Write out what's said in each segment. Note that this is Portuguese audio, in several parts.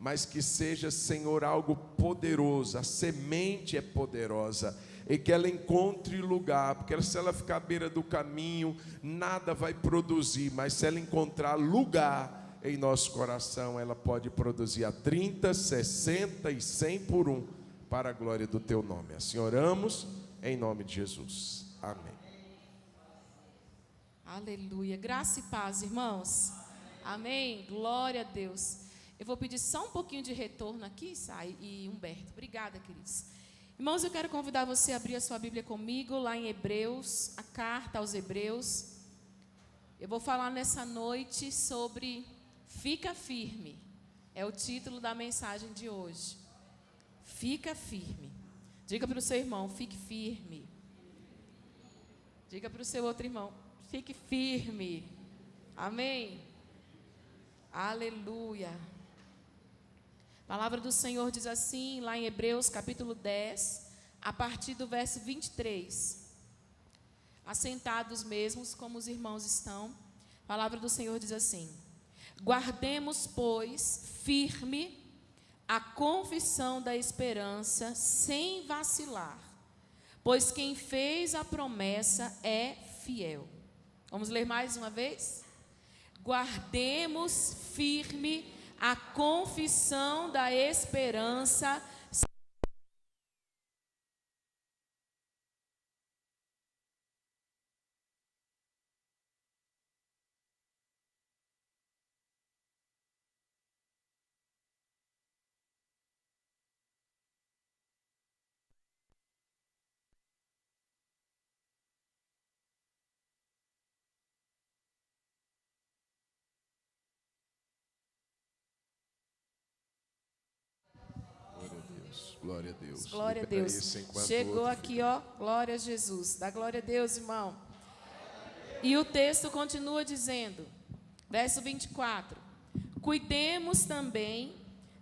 mas que seja, Senhor, algo poderoso. A semente é poderosa, e que ela encontre lugar, porque se ela ficar à beira do caminho, nada vai produzir, mas se ela encontrar lugar em nosso coração, ela pode produzir a 30, 60 e 100 por um, para a glória do teu nome. Assim oramos, em nome de Jesus. Amém. Aleluia. Graça e paz, irmãos. Amém. Glória a Deus. Eu vou pedir só um pouquinho de retorno aqui, Sai e Humberto. Obrigada, queridos. Irmãos, eu quero convidar você a abrir a sua Bíblia comigo, lá em Hebreus, a carta aos Hebreus. Eu vou falar nessa noite sobre Fica Firme. É o título da mensagem de hoje. Fica firme. Diga para o seu irmão, fique firme. Diga para o seu outro irmão, fique firme. Amém? Aleluia. A palavra do Senhor diz assim, lá em Hebreus capítulo 10, a partir do verso 23. Assentados mesmos, como os irmãos estão, a palavra do Senhor diz assim: guardemos, pois, firme a confissão da esperança, sem vacilar, pois quem fez a promessa é fiel. Vamos ler mais uma vez? Guardemos firme a confissão da esperança. Glória a Deus. Glória a Deus. Chegou aqui, ó. Glória a Jesus. Dá glória a Deus, irmão. E o texto continua dizendo, verso 24: cuidemos também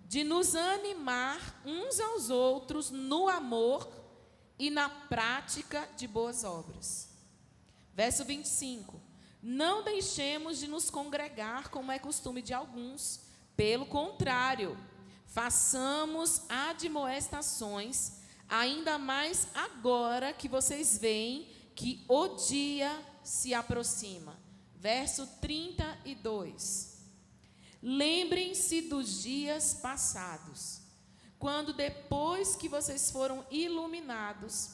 de nos animar uns aos outros no amor e na prática de boas obras. Verso 25: não deixemos de nos congregar, como é costume de alguns. Pelo contrário, façamos admoestações, ainda mais agora que vocês veem que o dia se aproxima. Verso 32. Lembrem-se dos dias passados, quando depois que vocês foram iluminados,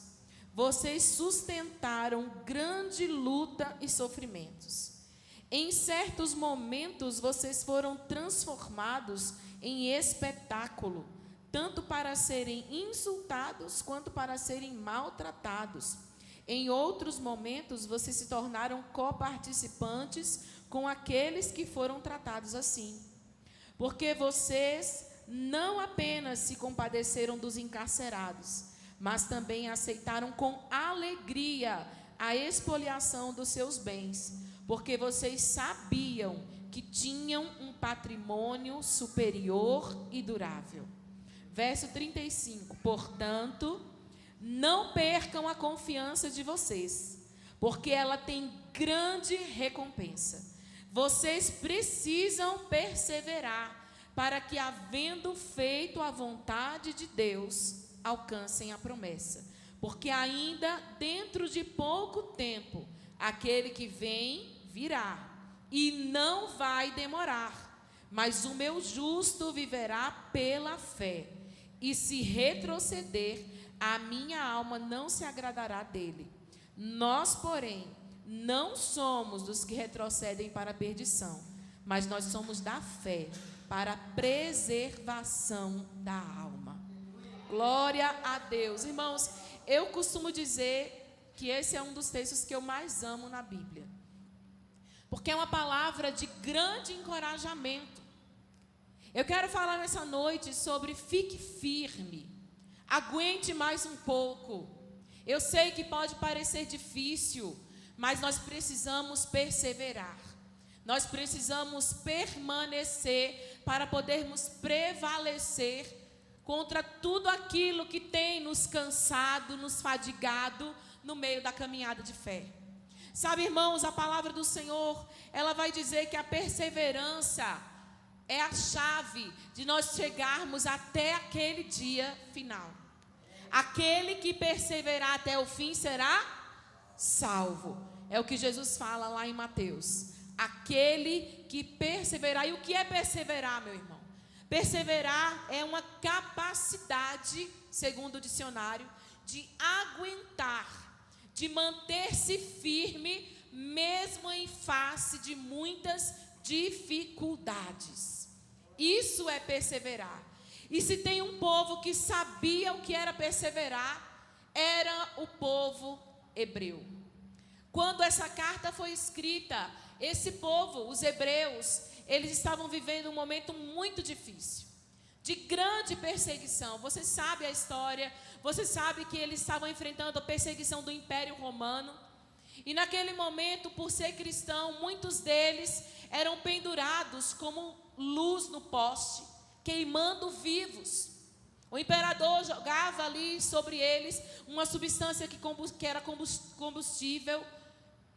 vocês sustentaram grande luta e sofrimentos. Em certos momentos vocês foram transformados em espetáculo, tanto para serem insultados quanto para serem maltratados. Em outros momentos vocês se tornaram coparticipantes com aqueles que foram tratados assim. Porque vocês não apenas se compadeceram dos encarcerados, mas também aceitaram com alegria a expoliação dos seus bens, porque vocês sabiam que tinham um patrimônio superior e durável. Verso 35. Portanto, não percam a confiança de vocês, porque ela tem grande recompensa. Vocês precisam perseverar, para que, havendo feito a vontade de Deus, alcancem a promessa. Porque ainda dentro de pouco tempo, aquele que vem virá, e não vai demorar. Mas o meu justo viverá pela fé, e se retroceder, a minha alma não se agradará dele. Nós, porém, não somos dos que retrocedem para a perdição, mas nós somos da fé para a preservação da alma. Glória a Deus. Irmãos, eu costumo dizer que esse é um dos textos que eu mais amo na Bíblia, porque é uma palavra de grande encorajamento. Eu quero falar nessa noite sobre fique firme, aguente mais um pouco. Eu sei que pode parecer difícil, mas nós precisamos perseverar. Nós precisamos permanecer para podermos prevalecer contra tudo aquilo que tem nos cansado, nos fadigado no meio da caminhada de fé. Sabe, irmãos, a palavra do Senhor, ela vai dizer que a perseverança, é a chave de nós chegarmos até aquele dia final. Aquele que perseverar até o fim será salvo. É o que Jesus fala lá em Mateus. Aquele que perseverar. E o que é perseverar, meu irmão? Perseverar é uma capacidade, segundo o dicionário, de aguentar, de manter-se firme, mesmo em face de muitas dificuldades. Isso é perseverar. E se tem um povo que sabia o que era perseverar, era o povo hebreu. Quando essa carta foi escrita, esse povo, os hebreus, eles estavam vivendo um momento muito difícil, de grande perseguição. Você sabe a história, você sabe que eles estavam enfrentando a perseguição do Império Romano. E naquele momento, por ser cristão, muitos deles eram pendurados como luz no poste, queimando vivos. O imperador jogava ali sobre eles uma substância que era combustível,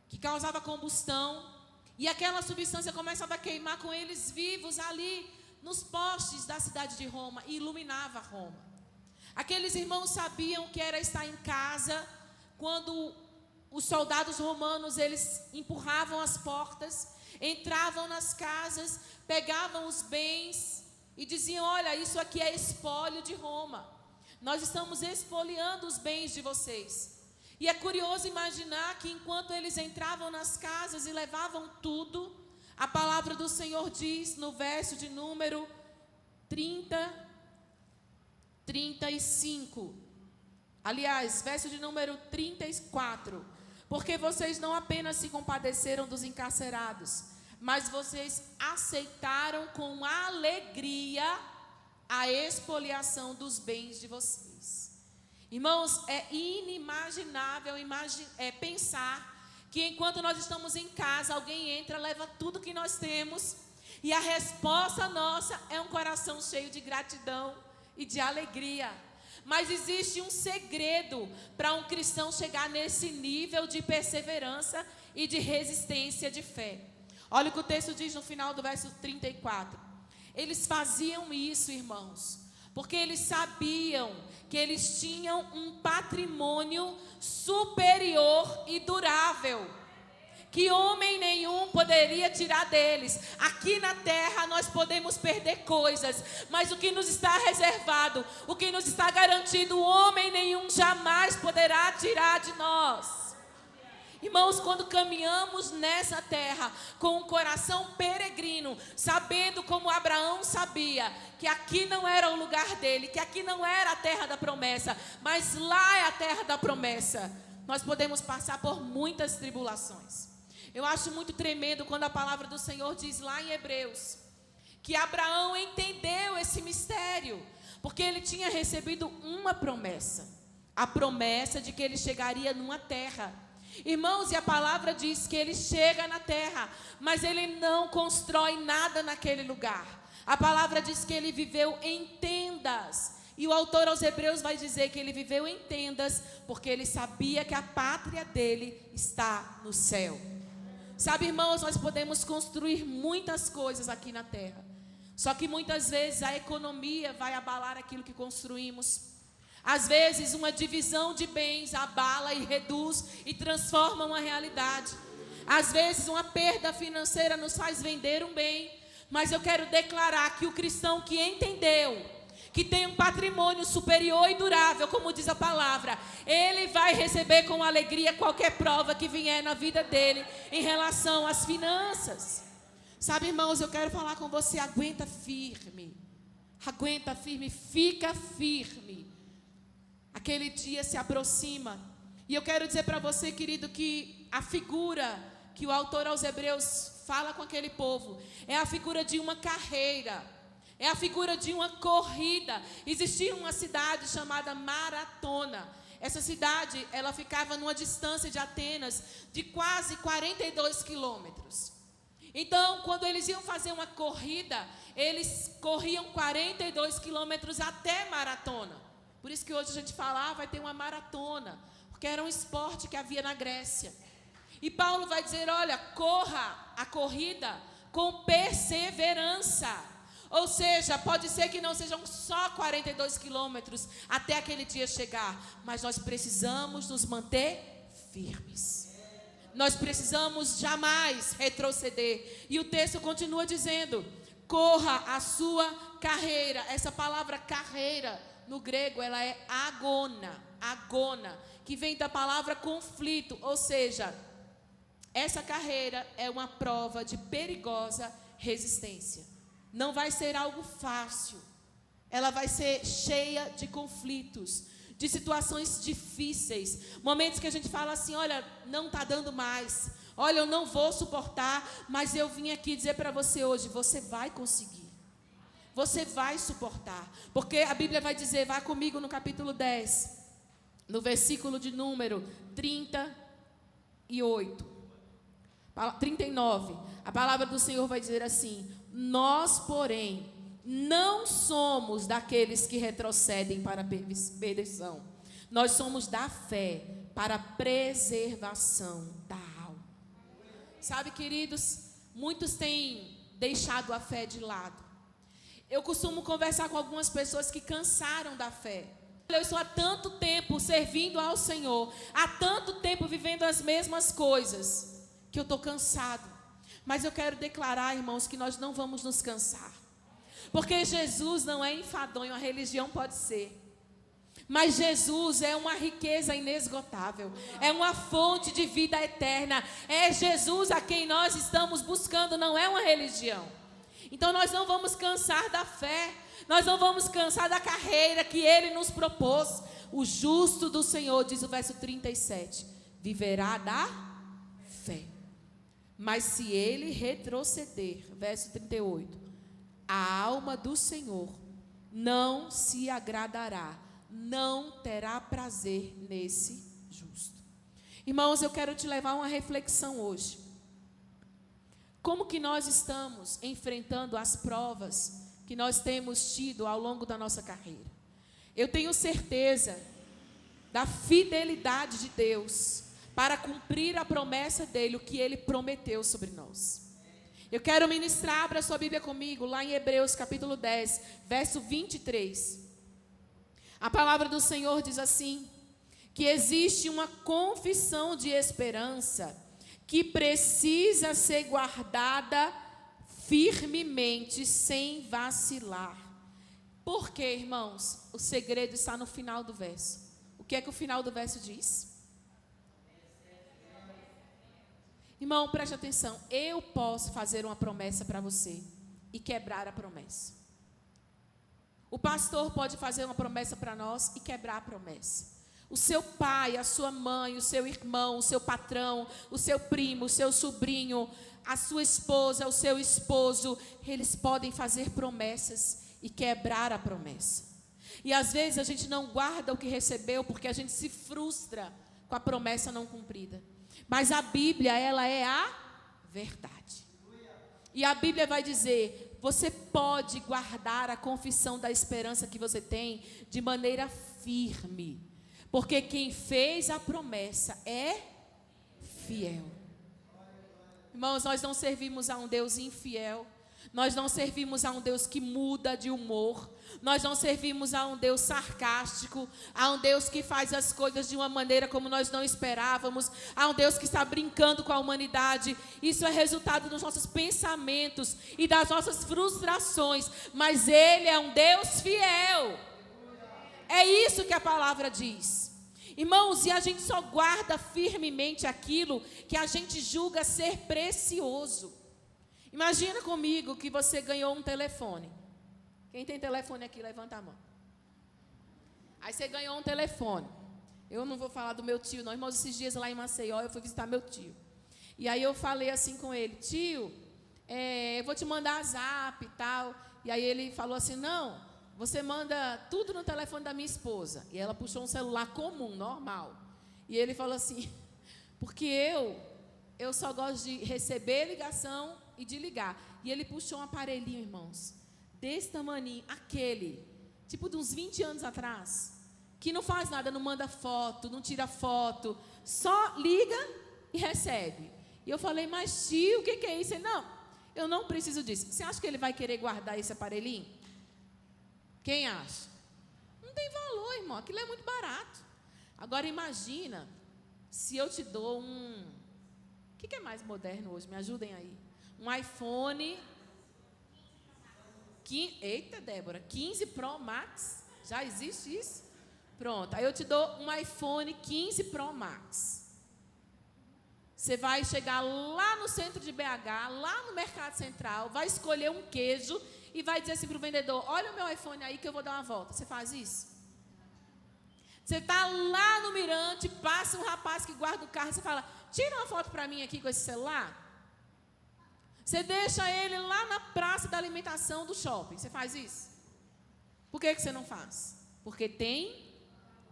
que causava combustão. E aquela substância começava a queimar com eles vivos ali nos postes da cidade de Roma e iluminava Roma. Aqueles irmãos sabiam que era estar em casa quando os soldados romanos, eles empurravam as portas, entravam nas casas, pegavam os bens e diziam: olha, isso aqui é espólio de Roma. Nós estamos espoliando os bens de vocês. E é curioso imaginar que enquanto eles entravam nas casas e levavam tudo, a palavra do Senhor diz no verso de número 35. Aliás, verso de número 34. Porque vocês não apenas se compadeceram dos encarcerados, mas vocês aceitaram com alegria a expoliação dos bens de vocês. Irmãos, é inimaginável pensar que enquanto nós estamos em casa, alguém entra, leva tudo que nós temos, e a resposta nossa é um coração cheio de gratidão e de alegria. Mas existe um segredo para um cristão chegar nesse nível de perseverança e de resistência de fé. Olha o que o texto diz no final do verso 34. Eles faziam isso, irmãos, porque eles sabiam que eles tinham um patrimônio superior e durável, que homem nenhum poderia tirar deles. Aqui na terra nós podemos perder coisas, mas o que nos está reservado, o que nos está garantido, homem nenhum jamais poderá tirar de nós. Irmãos, quando caminhamos nessa terra com um coração peregrino, sabendo como Abraão sabia que aqui não era o lugar dele, que aqui não era a terra da promessa, mas lá é a terra da promessa, nós podemos passar por muitas tribulações. Eu acho muito tremendo quando a palavra do Senhor diz lá em Hebreus que Abraão entendeu esse mistério, porque ele tinha recebido uma promessa, a promessa de que ele chegaria numa terra. Irmãos, e a palavra diz que ele chega na terra, mas ele não constrói nada naquele lugar. A palavra diz que ele viveu em tendas. E o autor aos Hebreus vai dizer que ele viveu em tendas porque ele sabia que a pátria dele está no céu. Sabe, irmãos, nós podemos construir muitas coisas aqui na terra, só que muitas vezes a economia vai abalar aquilo que construímos. Às vezes uma divisão de bens abala e reduz e transforma uma realidade. Às vezes uma perda financeira nos faz vender um bem. Mas eu quero declarar que o cristão que entendeu que tem um patrimônio superior e durável, como diz a palavra, ele vai receber com alegria qualquer prova que vier na vida dele em relação às finanças. Sabe, irmãos, eu quero falar com você, aguenta firme, fica firme. Aquele dia se aproxima. E eu quero dizer para você, querido, que a figura que o autor aos Hebreus fala com aquele povo é a figura de uma carreira, é a figura de uma corrida. Existia uma cidade chamada Maratona. Essa cidade, ela ficava numa distância de Atenas de quase 42 quilômetros. Então, quando eles iam fazer uma corrida, eles corriam 42 quilômetros até Maratona. Por isso que hoje a gente fala, vai ter uma maratona, porque era um esporte que havia na Grécia. E Paulo vai dizer, olha, corra a corrida com perseverança, Ou seja, pode ser que não sejam só 42 quilômetros até aquele dia chegar, mas nós precisamos nos manter firmes. Nós precisamos jamais retroceder. E o texto continua dizendo: corra a sua carreira. Essa palavra carreira, no grego, ela é agona, que vem da palavra conflito. Ou seja, essa carreira é uma prova de perigosa resistência. Não vai ser algo fácil. Ela vai ser cheia de conflitos, de situações difíceis, momentos que a gente fala assim: olha, não está dando mais, olha, eu não vou suportar, mas eu vim aqui dizer para você hoje: você vai conseguir, você vai suportar, porque a Bíblia vai dizer, vá comigo no capítulo 10, no versículo de número 39, a palavra do Senhor vai dizer assim: nós, porém, não somos daqueles que retrocedem para a perdição. Nós somos da fé para a preservação da alma. Sabe, queridos, muitos têm deixado a fé de lado. Eu costumo conversar com algumas pessoas que cansaram da fé. Eu estou há tanto tempo servindo ao Senhor, há tanto tempo vivendo as mesmas coisas, que eu estou cansado. Mas eu quero declarar, irmãos, que nós não vamos nos cansar. Porque Jesus não é enfadonho, a religião pode ser. Mas Jesus é uma riqueza inesgotável, é uma fonte de vida eterna. É Jesus a quem nós estamos buscando, não é uma religião. Então nós não vamos cansar da fé, nós não vamos cansar da carreira que Ele nos propôs. O justo do Senhor, diz o verso 37, viverá da fé. Mas se ele retroceder, verso 38, a alma do Senhor não se agradará, não terá prazer nesse justo. Irmãos, eu quero te levar a uma reflexão hoje. Como que nós estamos enfrentando as provas que nós temos tido ao longo da nossa carreira? Eu tenho certeza da fidelidade de Deus para cumprir a promessa dele, o que ele prometeu sobre nós. Eu quero ministrar, abra sua Bíblia comigo, lá em Hebreus capítulo 10, verso 23. A palavra do Senhor diz assim, que existe uma confissão de esperança que precisa ser guardada firmemente, sem vacilar. Por quê, irmãos? O segredo está no final do verso. O que é que o final do verso diz? Irmão, preste atenção. Eu posso fazer uma promessa para você e quebrar a promessa. O pastor pode fazer uma promessa para nós e quebrar a promessa. O seu pai, a sua mãe, o seu irmão, o seu patrão, o seu primo, o seu sobrinho, a sua esposa, o seu esposo, eles podem fazer promessas e quebrar a promessa. E às vezes a gente não guarda o que recebeu porque a gente se frustra com a promessa não cumprida. Mas a Bíblia, ela é a verdade. E a Bíblia vai dizer, você pode guardar a confissão da esperança que você tem de maneira firme. Porque quem fez a promessa é fiel. Irmãos, nós não servimos a um Deus infiel. Nós não servimos a um Deus que muda de humor. Nós não servimos a um Deus sarcástico, a um Deus que faz as coisas de uma maneira como nós não esperávamos, a um Deus que está brincando com a humanidade. Isso é resultado dos nossos pensamentos e das nossas frustrações, mas Ele é um Deus fiel. É isso que a palavra diz. Irmãos, e a gente só guarda firmemente aquilo que a gente julga ser precioso. Imagina comigo que você ganhou um telefone. Quem tem telefone aqui, levanta a mão. Aí você ganhou um telefone. Eu não vou falar do meu tio, não. Irmãos, esses dias lá em Maceió, eu fui visitar meu tio. E aí eu falei assim com ele, tio, eu vou te mandar zap e tal. E aí ele falou assim, não, você manda tudo no telefone da minha esposa. E ela puxou um celular comum, normal. E ele falou assim, porque eu só gosto de receber ligação e de ligar. E ele puxou um aparelhinho, irmãos, desse tamaninho, aquele, tipo de uns 20 anos atrás, que não faz nada, não manda foto, não tira foto, só liga e recebe. E eu falei, mas tio, o que é isso? Ele, não, Eu não preciso disso. Você acha que ele vai querer guardar esse aparelhinho? Quem acha? Não tem valor, irmão. Aquilo é muito barato. Agora imagina se eu te dou um... O que é mais moderno hoje? Me ajudem aí. Um iPhone... Eita, Débora, 15 Pro Max? Já existe isso? Pronto. Aí eu te dou um iPhone 15 Pro Max. Você vai chegar lá no centro de BH, lá no Mercado Central, vai escolher um queijo e vai dizer assim para o vendedor, olha o meu iPhone aí que eu vou dar uma volta. Você faz isso? Você está lá no mirante, passa um rapaz que guarda o carro e você fala, tira uma foto para mim aqui com esse celular. Você deixa ele lá na praça da alimentação do shopping. Você faz isso? Por que você não faz? Porque tem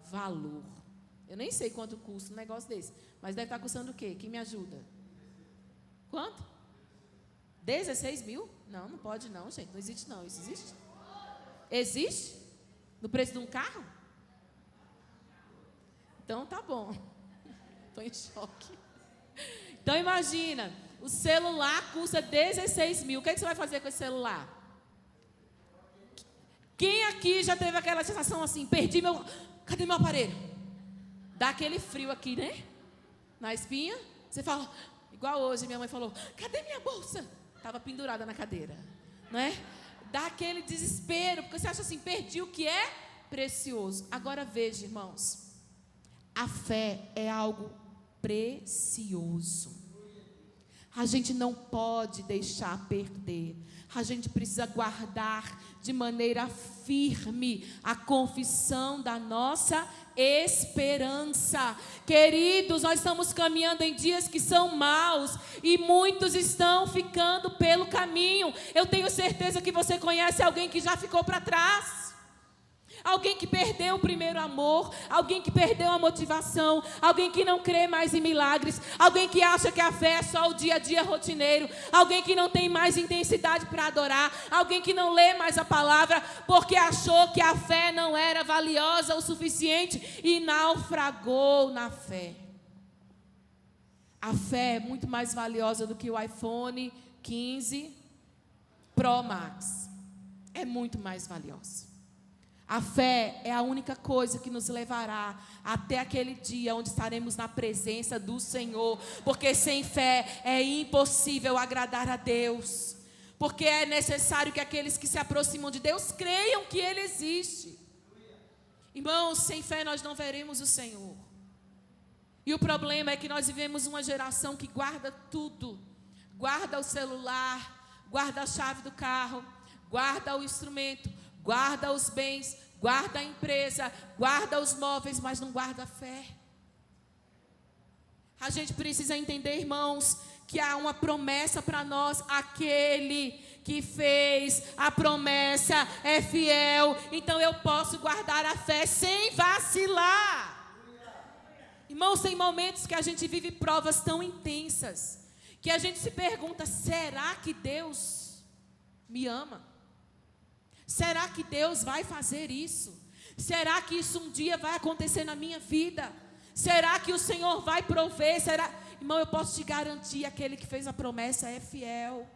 valor. Eu nem sei quanto custa um negócio desse. Mas deve estar custando o quê? Quem me ajuda? Quanto? 16 mil? Não, não pode não, gente. Não existe não. Isso existe? Existe? No preço de um carro? Então tá bom. Estou em choque. Então imagina, o celular custa 16 mil. O que é que você vai fazer com esse celular? Quem aqui já teve aquela sensação assim, perdi meu... Cadê meu aparelho? Dá aquele frio aqui, né? Na espinha. Você fala, igual hoje minha mãe falou, cadê minha bolsa? Estava pendurada na cadeira, não é? Dá aquele desespero, porque você acha assim, perdi o que é precioso. Agora veja, irmãos, a fé é algo precioso. A gente não pode deixar perder. A gente precisa guardar de maneira firme a confissão da nossa esperança. Queridos, nós estamos caminhando em dias que são maus e muitos estão ficando pelo caminho. Eu tenho certeza que você conhece alguém que já ficou para trás. Alguém que perdeu o primeiro amor, alguém que perdeu a motivação, alguém que não crê mais em milagres, alguém que acha que a fé é só o dia a dia rotineiro, alguém que não tem mais intensidade para adorar, alguém que não lê mais a palavra porque achou que a fé não era valiosa o suficiente e naufragou na fé. A fé é muito mais valiosa do que o iPhone 15 Pro Max. É muito mais valiosa. A fé é a única coisa que nos levará até aquele dia onde estaremos na presença do Senhor. Porque sem fé é impossível agradar a Deus. Porque é necessário que aqueles que se aproximam de Deus creiam que Ele existe. Irmãos, sem fé nós não veremos o Senhor. E o problema é que nós vivemos uma geração que guarda tudo. Guarda o celular, guarda a chave do carro, guarda o instrumento, guarda os bens, guarda a empresa, guarda os móveis, mas não guarda a fé. A gente precisa entender, irmãos, que há uma promessa para nós. Aquele que fez a promessa é fiel. Então eu posso guardar a fé sem vacilar. Irmãos, tem momentos que a gente vive provas tão intensas que a gente se pergunta, será que Deus me ama? Será que Deus vai fazer isso? Será que isso um dia vai acontecer na minha vida? Será que o Senhor vai prover? Será? Irmão, eu posso te garantir, aquele que fez a promessa é fiel.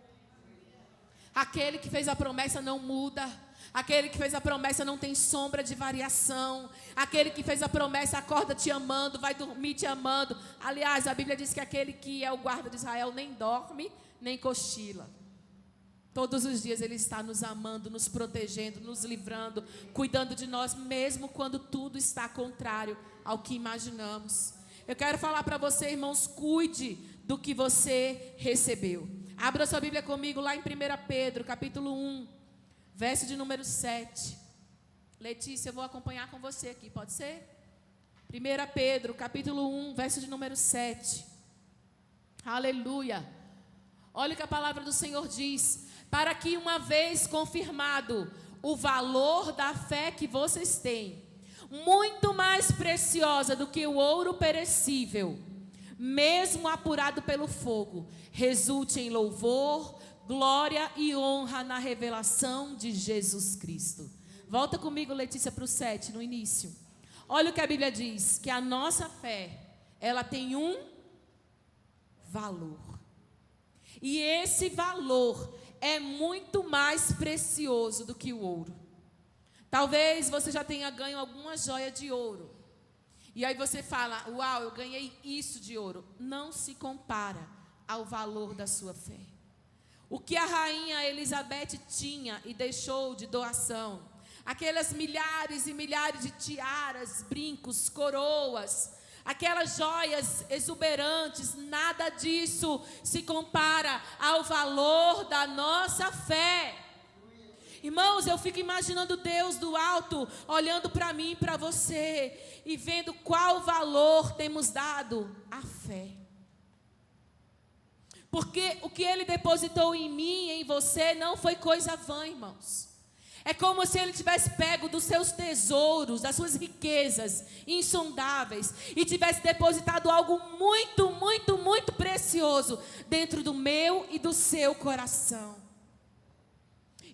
Aquele que fez a promessa não muda. Aquele que fez a promessa não tem sombra de variação. Aquele que fez a promessa acorda te amando, vai dormir te amando. Aliás, a Bíblia diz que aquele que é o guarda de Israel nem dorme, nem cochila. Todos os dias Ele está nos amando, nos protegendo, nos livrando, cuidando de nós, mesmo quando tudo está contrário ao que imaginamos. Eu quero falar para você, irmãos, cuide do que você recebeu. Abra sua Bíblia comigo lá em 1 Pedro, capítulo 1, verso de número 7. Letícia, eu vou acompanhar com você aqui, pode ser? 1 Pedro, capítulo 1, verso de número 7. Aleluia. Olha o que a palavra do Senhor diz. Para que, uma vez confirmado o valor da fé que vocês têm, muito mais preciosa do que o ouro perecível, mesmo apurado pelo fogo, resulte em louvor, glória e honra na revelação de Jesus Cristo. Volta comigo, Letícia, para o 7, no início. Olha o que a Bíblia diz, que a nossa fé, ela tem um valor. E esse valor é muito mais precioso do que o ouro. Talvez você já tenha ganho alguma joia de ouro. E aí você fala, uau, eu ganhei isso de ouro. Não se compara ao valor da sua fé. O que a rainha Elizabeth tinha e deixou de doação, aquelas milhares e milhares de tiaras, brincos, coroas, aquelas joias exuberantes, nada disso se compara ao valor da nossa fé. Irmãos, eu fico imaginando Deus do alto, olhando para mim e para você, e vendo qual valor temos dado à fé. Porque o que Ele depositou em mim e em você não foi coisa vã, irmãos. É como se Ele tivesse pego dos seus tesouros, das suas riquezas insondáveis, e tivesse depositado algo muito, muito, muito precioso dentro do meu e do seu coração.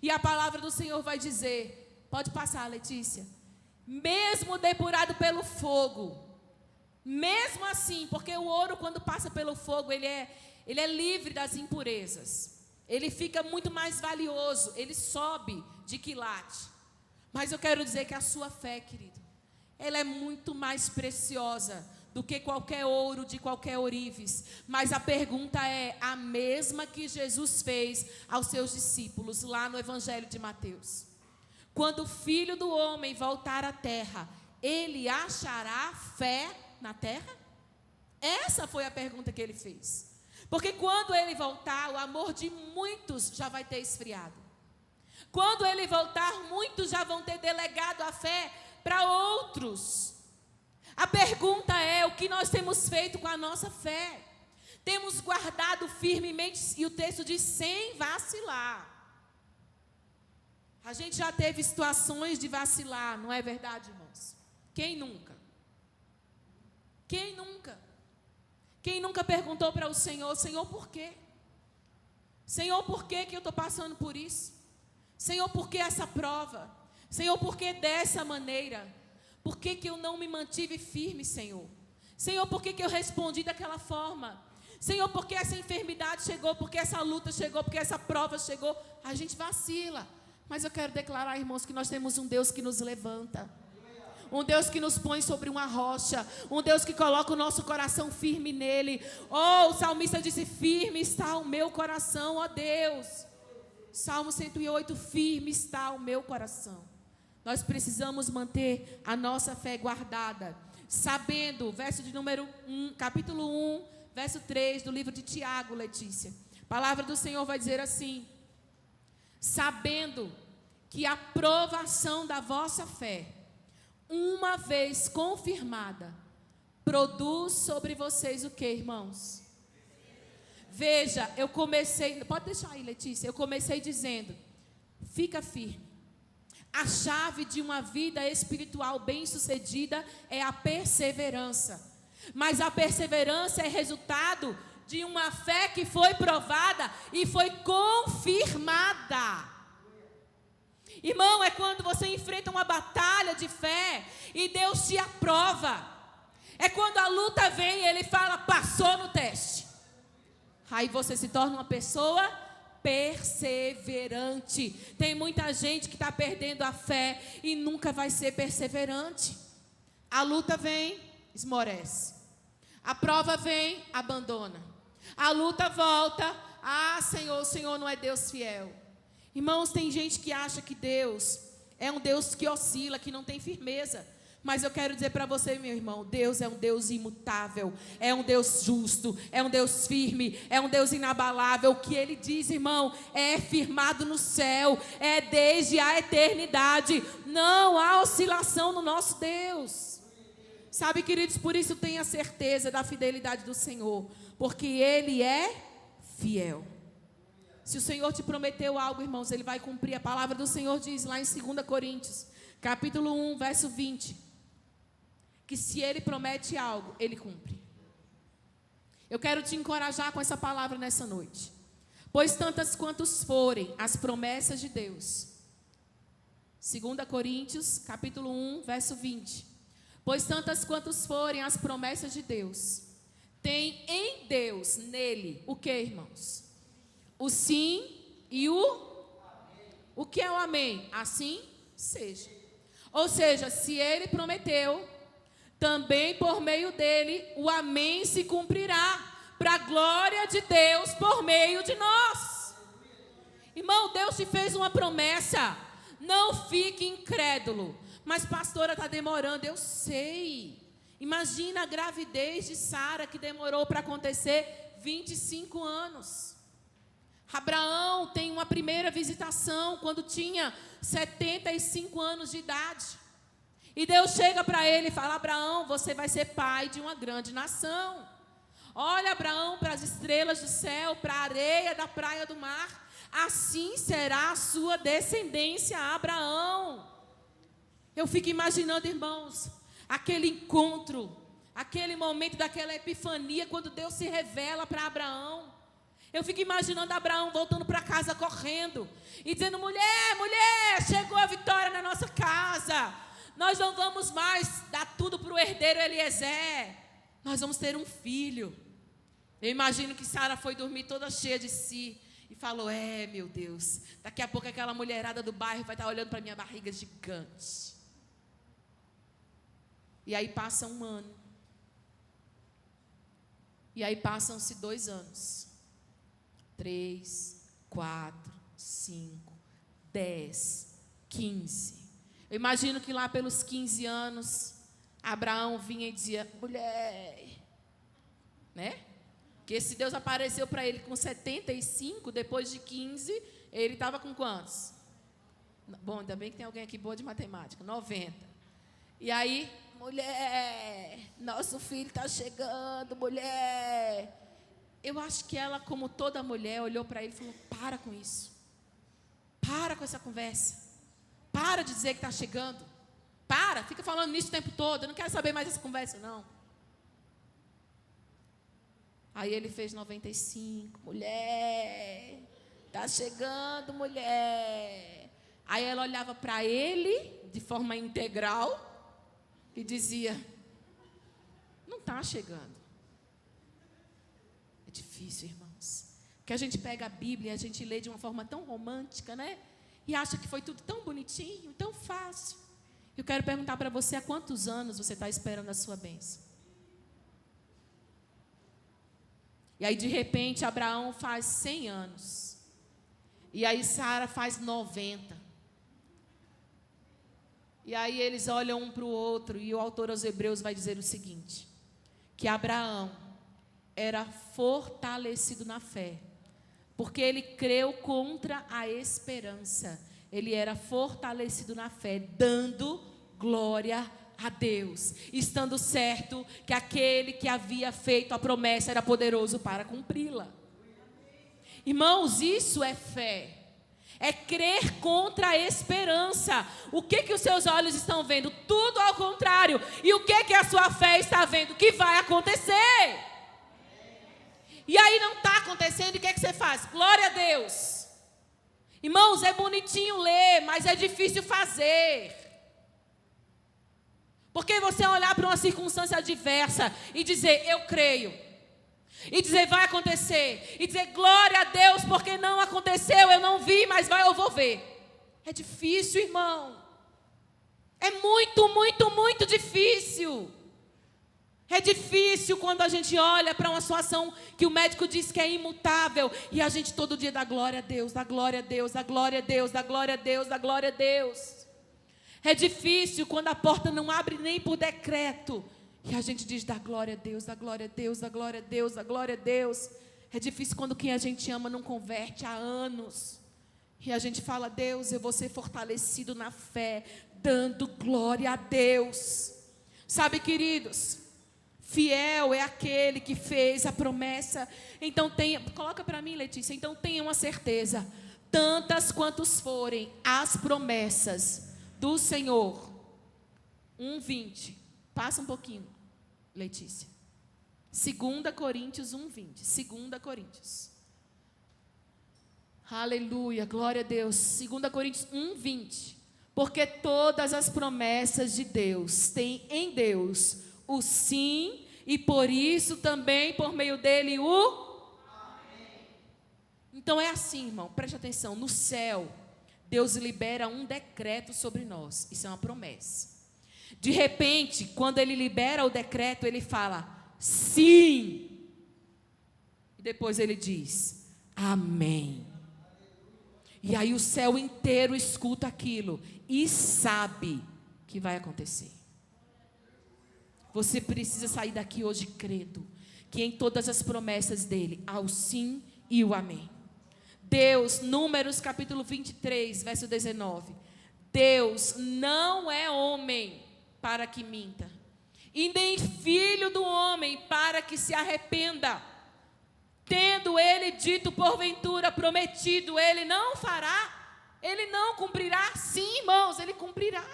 E a palavra do Senhor vai dizer, pode passar, Letícia, mesmo depurado pelo fogo, mesmo assim, porque o ouro quando passa pelo fogo, ele é livre das impurezas, ele fica muito mais valioso, ele sobe de quilate. Mas eu quero dizer que a sua fé, querido, ela é muito mais preciosa do que qualquer ouro de qualquer ourives. Mas a pergunta é a mesma que Jesus fez aos seus discípulos lá no Evangelho de Mateus. Quando o Filho do Homem voltar à terra, ele achará fé na terra? Essa foi a pergunta que ele fez. Porque quando ele voltar, o amor de muitos já vai ter esfriado. Quando ele voltar, muitos já vão ter delegado a fé para outros. A pergunta é, o que nós temos feito com a nossa fé? Temos guardado firmemente, e o texto diz, sem vacilar. A gente já teve situações de vacilar, não é verdade, irmãos? Quem nunca? Quem nunca? Quem nunca perguntou para o Senhor, Senhor, por quê? Senhor, por que eu estou passando por isso? Senhor, por que essa prova? Senhor, por que dessa maneira? Por que eu não me mantive firme, Senhor? Senhor, por que eu respondi daquela forma? Senhor, por que essa enfermidade chegou? Por que essa luta chegou? Por que essa prova chegou? A gente vacila. Mas eu quero declarar, irmãos, que nós temos um Deus que nos levanta. Um Deus que nos põe sobre uma rocha. Um Deus que coloca o nosso coração firme nele. Oh, o salmista disse, firme está o meu coração, ó Deus. Salmo 108, firme está o meu coração. Nós precisamos manter a nossa fé guardada, sabendo, verso de número 1, capítulo 1, verso 3 do livro de Tiago, Letícia. A palavra do Senhor vai dizer assim, sabendo que a provação da vossa fé, uma vez confirmada, produz sobre vocês o que, irmãos? Veja, eu comecei, pode deixar aí, Letícia, eu comecei dizendo, fica firme. A chave de uma vida espiritual bem-sucedida é a perseverança. Mas a perseverança é resultado de uma fé que foi provada e foi confirmada. Irmão, é quando você enfrenta uma batalha de fé e Deus te aprova. É quando a luta vem e Ele fala, passou no teste. Aí você se torna uma pessoa perseverante. Tem muita gente que está perdendo a fé e nunca vai ser perseverante. A luta vem, esmorece. A prova vem, abandona. A luta volta, Senhor, o Senhor não é Deus fiel. Irmãos, tem gente que acha que Deus é um Deus que oscila, que não tem firmeza. Mas eu quero dizer para você, meu irmão, Deus é um Deus imutável, é um Deus justo, é um Deus firme, é um Deus inabalável. O que Ele diz, irmão, é firmado no céu, é desde a eternidade. Não há oscilação no nosso Deus. Sabe, queridos, por isso tenha certeza da fidelidade do Senhor, porque Ele é fiel. Se o Senhor te prometeu algo, irmãos, Ele vai cumprir. A palavra do Senhor diz lá em 2 Coríntios, capítulo 1, verso 20, que se Ele promete algo, Ele cumpre. Eu quero te encorajar com essa palavra nessa noite. Pois tantas quantas forem as promessas de Deus. 2 Coríntios, capítulo 1, verso 20. Pois tantas quantas forem as promessas de Deus, tem em Deus, nele, o que, irmãos? o sim e o que é o amém? Assim seja. Ou seja, se ele prometeu, também por meio dele o amém se cumprirá, para a glória de Deus por meio de nós. Irmão, Deus te fez uma promessa. Não fique incrédulo. Mas pastora, está demorando. Eu sei. Imagina a gravidez de Sara, que demorou para acontecer 25 anos. Abraão tem uma primeira visitação quando tinha 75 anos de idade. E Deus chega para ele e fala: Abraão, você vai ser pai de uma grande nação. Olha, Abraão, para as estrelas do céu, para a areia da praia do mar. Assim será a sua descendência, Abraão. Eu fico imaginando, irmãos, aquele encontro, aquele momento daquela epifania, quando Deus se revela para Abraão. Eu fico imaginando Abraão voltando para casa correndo e dizendo: mulher, chegou a vitória na nossa casa. Nós não vamos mais dar tudo para o herdeiro Eliezer. Nós vamos ter um filho. Eu imagino que Sara foi dormir toda cheia de si e falou: meu Deus, daqui a pouco aquela mulherada do bairro vai estar olhando para minha barriga gigante. E aí passa um ano. E aí passam-se 2 anos. 3, 4, 5, 10, 15. Eu imagino que lá pelos 15 anos, Abraão vinha e dizia: mulher, né? Porque se Deus apareceu para ele com 75, depois de 15, ele estava com quantos? Bom, ainda bem que tem alguém aqui boa de matemática, 90. E aí, mulher, nosso filho está chegando, mulher. Eu acho que ela, como toda mulher, olhou para ele e falou: para com isso. Para com essa conversa. Para de dizer que está chegando. Para, fica falando nisso o tempo todo. Eu não quero saber mais dessa conversa, não. Aí ele fez 95. Mulher, está chegando, mulher. Aí ela olhava para ele, de forma integral, e dizia: não está chegando. É difícil, irmãos. Porque a gente pega a Bíblia e a gente lê de uma forma tão romântica, né? E acha que foi tudo tão bonitinho, tão fácil. Eu quero perguntar para você: há quantos anos você está esperando a sua bênção? E aí, de repente, Abraão faz 100 anos. E aí, Sara faz 90. E aí, eles olham um para o outro. E o autor aos Hebreus vai dizer o seguinte: que Abraão era fortalecido na fé, porque ele creu contra a esperança. Ele era fortalecido na fé, dando glória a Deus, estando certo que aquele que havia feito a promessa era poderoso para cumpri-la. Irmãos, isso é fé. É crer contra a esperança. O que os seus olhos estão vendo? Tudo ao contrário. E o que a sua fé está vendo? Que vai acontecer. E aí não está acontecendo, e o que você faz? Glória a Deus. Irmãos, é bonitinho ler, mas é difícil fazer. Porque você olhar para uma circunstância adversa e dizer: eu creio. E dizer: vai acontecer. E dizer: glória a Deus, porque não aconteceu, eu não vi, mas eu vou ver. É difícil, irmão. É muito, muito, muito difícil. É difícil quando a gente olha para uma situação que o médico diz que é imutável e a gente todo dia dá glória a Deus, dá glória a Deus, dá glória a Deus, dá glória a Deus, dá glória a Deus. É difícil quando a porta não abre nem por decreto e a gente diz: dá glória a Deus, dá glória a Deus, dá glória a Deus, dá glória a Deus. É difícil quando quem a gente ama não converte há anos e a gente fala: Deus, eu vou ser fortalecido na fé, dando glória a Deus. Sabe, queridos, fiel é aquele que fez a promessa. Então coloca para mim, Letícia. Então tenha uma certeza: tantas quantos forem as promessas do Senhor. 1:20. Passa um pouquinho, Letícia. 2 Coríntios 1:20. 2 Coríntios. Aleluia, glória a Deus. 2 Coríntios 1:20. Porque todas as promessas de Deus têm em Deus o sim, e por isso também por meio dele o amém. Então é assim, irmão, preste atenção, no céu, Deus libera um decreto sobre nós, isso é uma promessa. De repente, quando Ele libera o decreto, Ele fala, sim. E depois Ele diz, amém. E aí o céu inteiro escuta aquilo e sabe que vai acontecer. Você precisa sair daqui hoje crendo que em todas as promessas dele há o sim e o amém. Deus, Números capítulo 23, verso 19. Deus não é homem para que minta, e nem filho do homem para que se arrependa. Tendo ele dito porventura, prometido, ele não fará, ele não cumprirá. Sim, irmãos, ele cumprirá.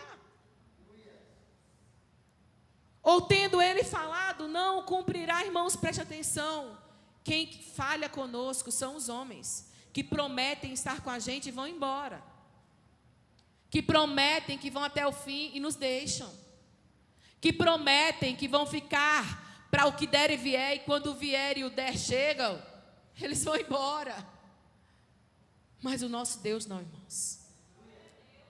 Ou tendo ele falado, não cumprirá. Irmãos, preste atenção. Quem falha conosco são os homens, que prometem estar com a gente e vão embora. Que prometem que vão até o fim e nos deixam. Que prometem que vão ficar para o que der e vier, e quando o vier e o der chegam, eles vão embora. Mas o nosso Deus não, irmãos.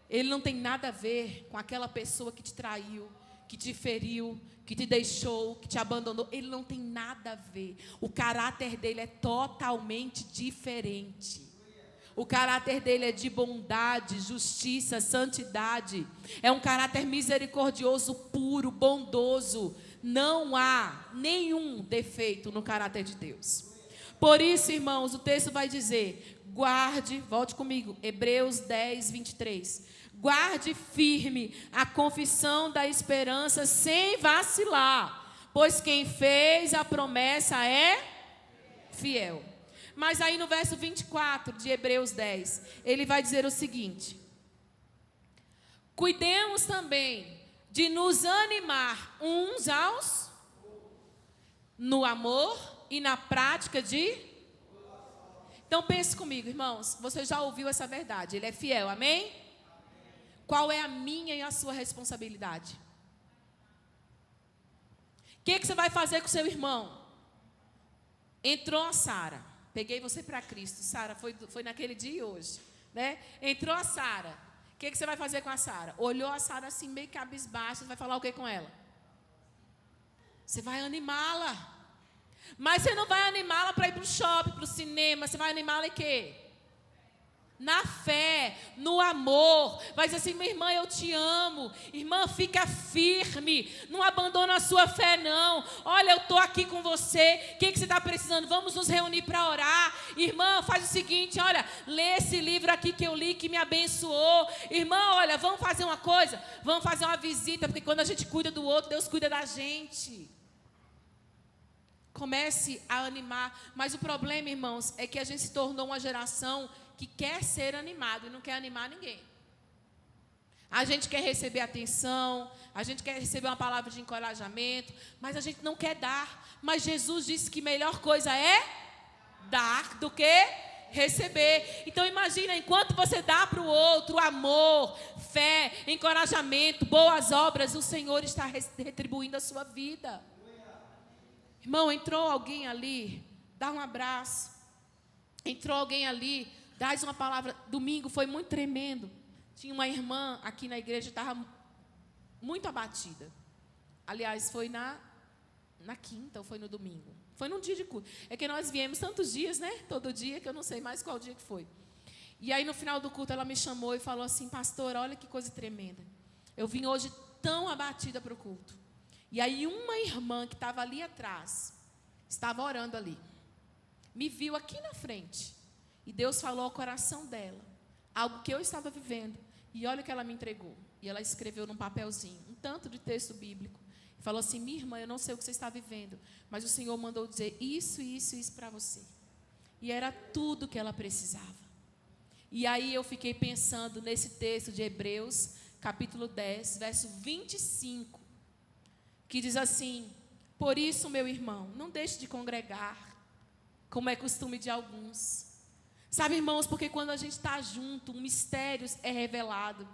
Ele não tem nada a ver com aquela pessoa que te traiu, que te feriu, que te deixou, que te abandonou. Ele não tem nada a ver. O caráter dele é totalmente diferente. O caráter dele é de bondade, justiça, santidade. É um caráter misericordioso, puro, bondoso. Não há nenhum defeito no caráter de Deus. Por isso, irmãos, o texto vai dizer, guarde, volte comigo, Hebreus 10, 23. Guarde firme a confissão da esperança sem vacilar, pois quem fez a promessa é fiel. Mas aí no verso 24 de Hebreus 10, ele vai dizer o seguinte: cuidemos também de nos animar uns aos no amor e na prática de... Então pense comigo, irmãos, você já ouviu essa verdade, ele é fiel, amém? Qual é a minha e a sua responsabilidade? O que você vai fazer com o seu irmão? Entrou a Sara, peguei você para Cristo, Sara, foi naquele dia e hoje, né? Entrou a Sara, o que você vai fazer com a Sara? Olhou a Sara assim, meio cabisbaixa, você vai falar o que com ela? Você vai animá-la. Mas você não vai animá-la para ir para o shopping, para o cinema, você vai animá-la em quê? Na fé, no amor. Vai dizer assim, minha irmã, eu te amo. Irmã, fica firme, não abandona a sua fé não. Olha, eu estou aqui com você, o que você está precisando? Vamos nos reunir para orar. Irmã, faz o seguinte, olha, lê esse livro aqui que eu li, que me abençoou. Irmã, olha, vamos fazer uma coisa, vamos fazer uma visita, porque quando a gente cuida do outro, Deus cuida da gente. Comece a animar, mas o problema, irmãos, é que a gente se tornou uma geração que quer ser animado e não quer animar ninguém. A gente quer receber atenção, a gente quer receber uma palavra de encorajamento, mas a gente não quer dar. Mas Jesus disse que melhor coisa é dar do que receber. Então imagina, enquanto você dá para o outro amor, fé, encorajamento, boas obras, o Senhor está retribuindo a sua vida. Irmão, entrou alguém ali, dá um abraço. Entrou alguém ali, dá uma palavra. Domingo foi muito tremendo. Tinha uma irmã aqui na igreja, estava muito abatida. Aliás, foi na quinta ou foi no domingo? Foi num dia de culto. É que nós viemos tantos dias, né? Todo dia, que eu não sei mais qual dia que foi. E aí, no final do culto, ela me chamou e falou assim, pastora, olha que coisa tremenda. Eu vim hoje tão abatida para o culto. E aí uma irmã que estava ali atrás, estava orando ali, me viu aqui na frente, e Deus falou ao coração dela, algo que eu estava vivendo, e olha o que ela me entregou, e ela escreveu num papelzinho, um tanto de texto bíblico, e falou assim, minha irmã, eu não sei o que você está vivendo, mas o Senhor mandou dizer isso, isso, isso para você, e era tudo que ela precisava. E aí eu fiquei pensando nesse texto de Hebreus, capítulo 10, verso 25, que diz assim, por isso, meu irmão, não deixe de congregar, como é costume de alguns. Sabe, irmãos, porque quando a gente está junto, um mistério é revelado.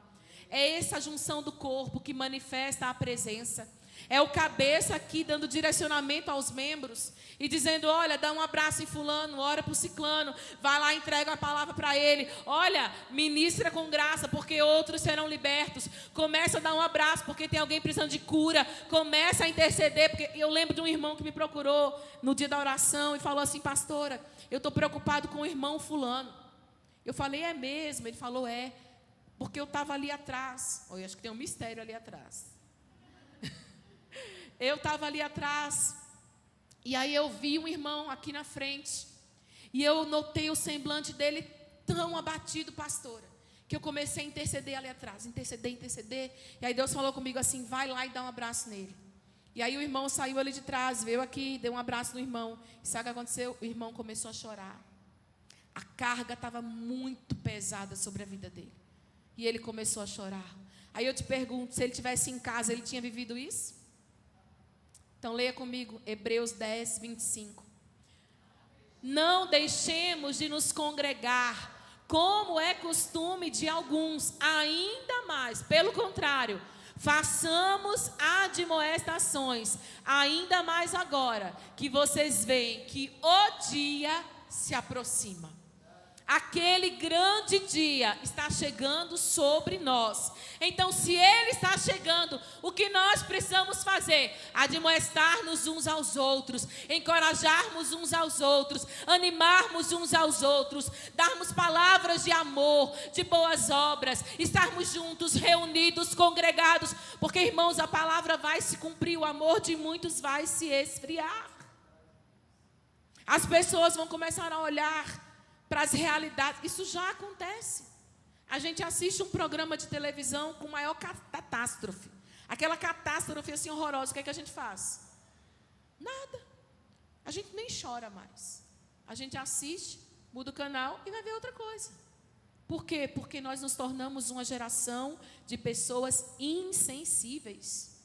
É essa junção do corpo que manifesta a presença. É o cabeça aqui dando direcionamento aos membros e dizendo, olha, dá um abraço em fulano, ora para o ciclano, vai lá, entrega a palavra para ele. Olha, ministra com graça, porque outros serão libertos. Começa a dar um abraço, porque tem alguém precisando de cura. Começa a interceder, porque eu lembro de um irmão que me procurou no dia da oração e falou assim, pastora, eu estou preocupado com o irmão fulano. Eu falei, é mesmo? Ele falou, é, porque eu estava ali atrás. Eu acho que tem um mistério ali atrás. Eu estava ali atrás, e aí eu vi um irmão aqui na frente, e eu notei o semblante dele tão abatido, pastora, que eu comecei a interceder ali atrás, interceder, e aí Deus falou comigo assim, vai lá e dá um abraço nele. E aí o irmão saiu ali de trás, veio aqui, deu um abraço no irmão, e sabe o que aconteceu? O irmão começou a chorar, a carga estava muito pesada sobre a vida dele, e ele começou a chorar. Aí eu te pergunto, se ele estivesse em casa, ele tinha vivido isso? Então leia comigo, Hebreus 10, 25. Não deixemos de nos congregar, como é costume de alguns, ainda mais, pelo contrário, façamos admoestações, ainda mais agora, que vocês veem que o dia se aproxima. Aquele grande dia está chegando sobre nós. Então, se ele está chegando, o que nós precisamos fazer? Admoestar-nos uns aos outros, encorajarmos uns aos outros, animarmos uns aos outros, darmos palavras de amor, de boas obras, estarmos juntos, reunidos, congregados, porque, irmãos, a palavra vai se cumprir, o amor de muitos vai se esfriar. As pessoas vão começar a olhar para as realidades. Isso já acontece. A gente assiste um programa de televisão com maior catástrofe. Aquela catástrofe assim horrorosa, o que é que a gente faz? Nada. A gente nem chora mais. A gente assiste, muda o canal e vai ver outra coisa. Por quê? Porque nós nos tornamos uma geração de pessoas insensíveis,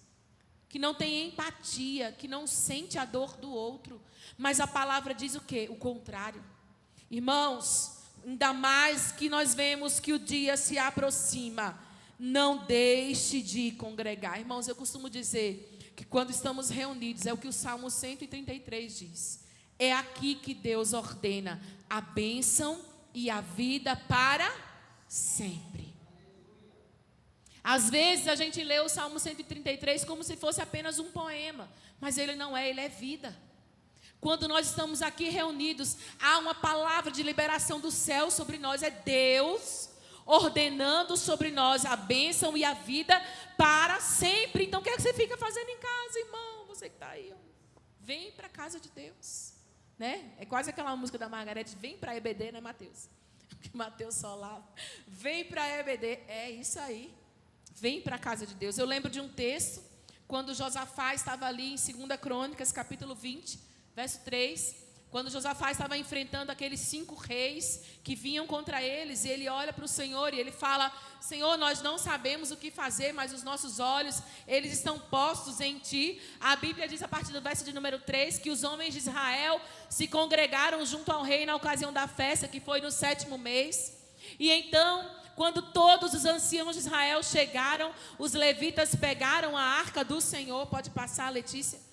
que não tem empatia, que não sente a dor do outro. Mas a palavra diz o quê? O contrário. Irmãos, ainda mais que nós vemos que o dia se aproxima, não deixe de congregar. Irmãos, eu costumo dizer que quando estamos reunidos, é o que o Salmo 133 diz, é aqui que Deus ordena a bênção e a vida para sempre. Às vezes a gente lê o Salmo 133 como se fosse apenas um poema, mas ele não é, ele é vida. Quando nós estamos aqui reunidos, há uma palavra de liberação do céu sobre nós. É Deus ordenando sobre nós a bênção e a vida para sempre. Então, o que é que você fica fazendo em casa, irmão? Você que está aí, ó. Vem para a casa de Deus, né? É quase aquela música da Margarete, vem para a EBD, né, Mateus? Que Mateus só lá. Vem para a EBD. É isso aí. Vem para a casa de Deus. Eu lembro de um texto, quando Josafá estava ali em 2 Crônicas, capítulo 20, verso 3, quando Josafá estava enfrentando aqueles 5 reis que vinham contra eles, e ele olha para o Senhor e ele fala, Senhor, nós não sabemos o que fazer, mas os nossos olhos, eles estão postos em Ti. A Bíblia diz a partir do verso de número 3, que os homens de Israel se congregaram junto ao rei na ocasião da festa, que foi no 7º mês, e então, quando todos os anciãos de Israel chegaram, os levitas pegaram a arca do Senhor, pode passar, Letícia,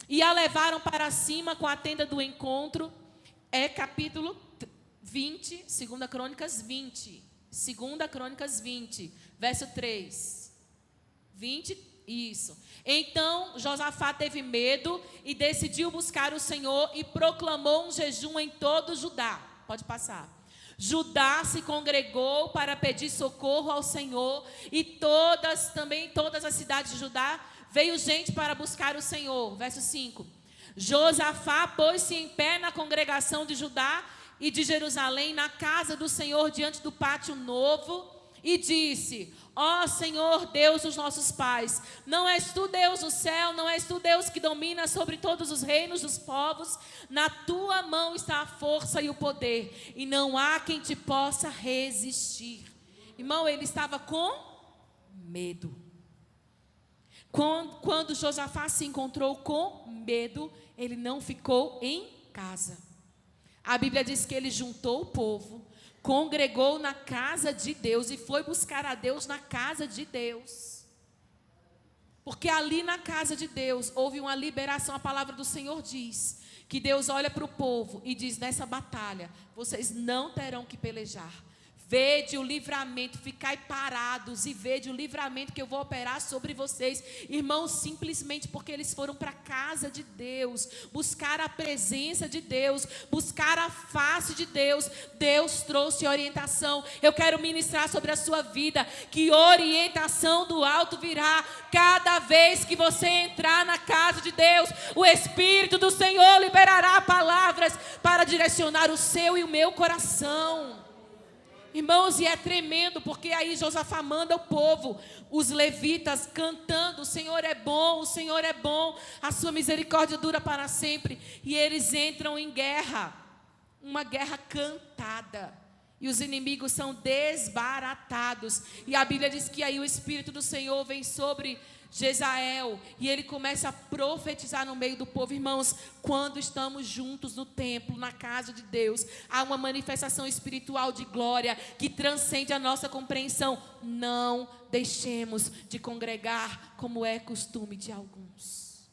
e a levaram para cima com a tenda do encontro. É capítulo 20, 2 Crônicas 20. 2 Crônicas 20, verso 3. 20, isso. Então Josafá teve medo e decidiu buscar o Senhor e proclamou um jejum em todo Judá. Pode passar. Judá se congregou para pedir socorro ao Senhor e todas as cidades de Judá veio gente para buscar o Senhor. Verso 5. Josafá pôs-se em pé na congregação de Judá e de Jerusalém, na casa do Senhor, diante do pátio novo, e disse, ó Senhor, Deus dos nossos pais, não és tu Deus no céu, não és tu Deus que domina sobre todos os reinos dos povos, na tua mão está a força e o poder, e não há quem te possa resistir. Irmão, ele estava com medo. Quando Josafá se encontrou com medo, ele não ficou em casa. A Bíblia diz que ele juntou o povo, congregou na casa de Deus e foi buscar a Deus na casa de Deus. Porque ali na casa de Deus houve uma liberação. A palavra do Senhor diz que Deus olha para o povo e diz: nessa batalha vocês não terão que pelejar. Vede o livramento, ficai parados e vede o livramento que eu vou operar sobre vocês. Irmãos, simplesmente porque eles foram para a casa de Deus, buscar a presença de Deus, buscar a face de Deus. Deus trouxe orientação. Eu quero ministrar sobre a sua vida que orientação do alto virá. Cada vez que você entrar na casa de Deus, o Espírito do Senhor liberará palavras para direcionar o seu e o meu coração. Irmãos, e é tremendo, porque aí Josafá manda o povo, os levitas cantando: o Senhor é bom, o Senhor é bom, a sua misericórdia dura para sempre. E eles entram em guerra, uma guerra cantada, e os inimigos são desbaratados. E a Bíblia diz que aí o Espírito do Senhor vem sobre Jezael, e ele começa a profetizar no meio do povo. Irmãos, quando estamos juntos no templo, na casa de Deus, há uma manifestação espiritual de glória que transcende a nossa compreensão. Não deixemos de congregar como é costume de alguns.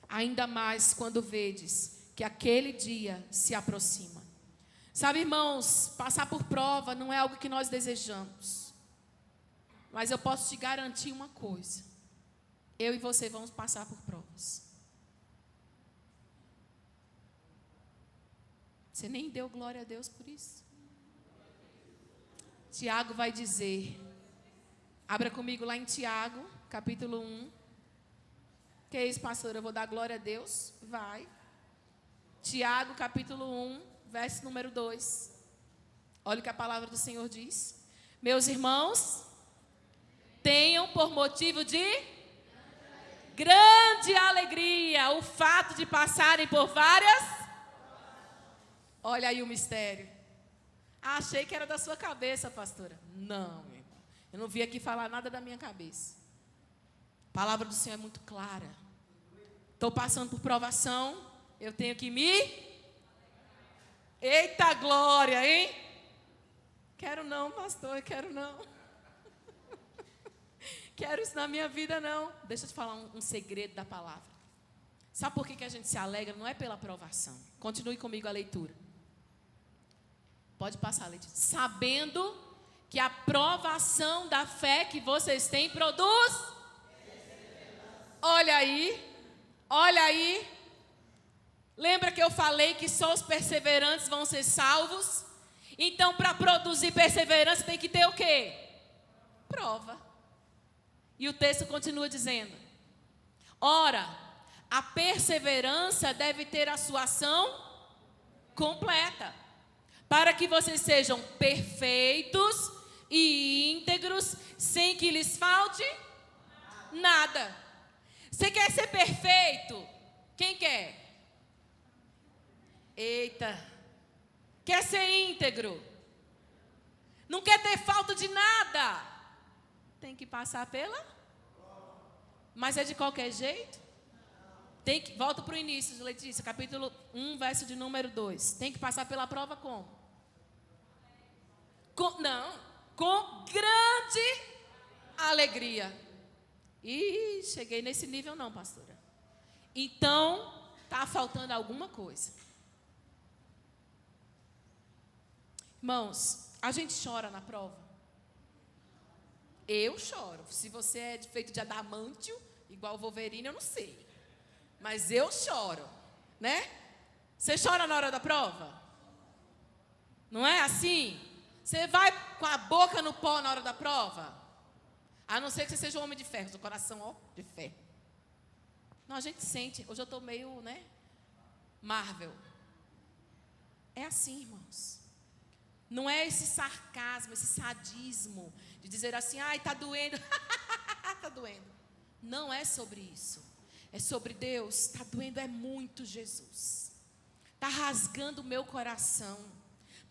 Ainda mais quando vedes que aquele dia se aproxima. Sabe, irmãos, passar por prova não é algo que nós desejamos. Mas eu posso te garantir uma coisa: eu e você vamos passar por provas. Você nem deu glória a Deus por isso. Tiago vai dizer, abra comigo lá em Tiago, capítulo 1. Que é isso, pastor? Eu vou dar glória a Deus? Vai. Tiago, capítulo 1, verso número 2. Olha o que a palavra do Senhor diz. Meus irmãos, tenham por motivo de grande alegria o fato de passarem por várias. Olha aí o mistério. Achei que era da sua cabeça, pastora. Não, meu irmão. Eu não vim aqui falar nada da minha cabeça. A palavra do Senhor é muito clara. Estou passando por provação, eu tenho que me... Eita glória, hein? Quero não, pastor, quero não. Quero isso na minha vida, não. Deixa eu te falar um segredo da palavra. Sabe por que a gente se alegra? Não é pela provação. Continue comigo a leitura. Pode passar, Letícia. Sabendo que a provação da fé que vocês têm produz... Olha aí. Olha aí. Lembra que eu falei que só os perseverantes vão ser salvos? Então, para produzir perseverança, tem que ter o quê? Prova. E o texto continua dizendo: ora, a perseverança deve ter a sua ação completa, para que vocês sejam perfeitos e íntegros, sem que lhes falte nada. Você quer ser perfeito? Quem quer? Eita. Quer ser íntegro? Não quer ter falta de nada? Tem que passar pela... Mas é de qualquer jeito? Tem que... Volta para o início, Letícia, capítulo 1, verso de número 2. Tem que passar pela prova como? Com grande alegria. Ih, cheguei nesse nível não, pastora. Então, está faltando alguma coisa. Irmãos, a gente chora na prova. Eu choro. Se você é feito de adamantio, igual o Wolverine, eu não sei. Mas eu choro, né? Você chora na hora da prova? Não é assim? Você vai com a boca no pó na hora da prova? A não ser que você seja um homem de ferro, do coração, ó, de ferro. Não, a gente sente. Hoje eu estou meio, né? Marvel. É assim, irmãos. Não é esse sarcasmo, esse sadismo de dizer assim: ai, está doendo, está doendo. Não é sobre isso. É sobre Deus. Está doendo é muito, Jesus. Está rasgando o meu coração.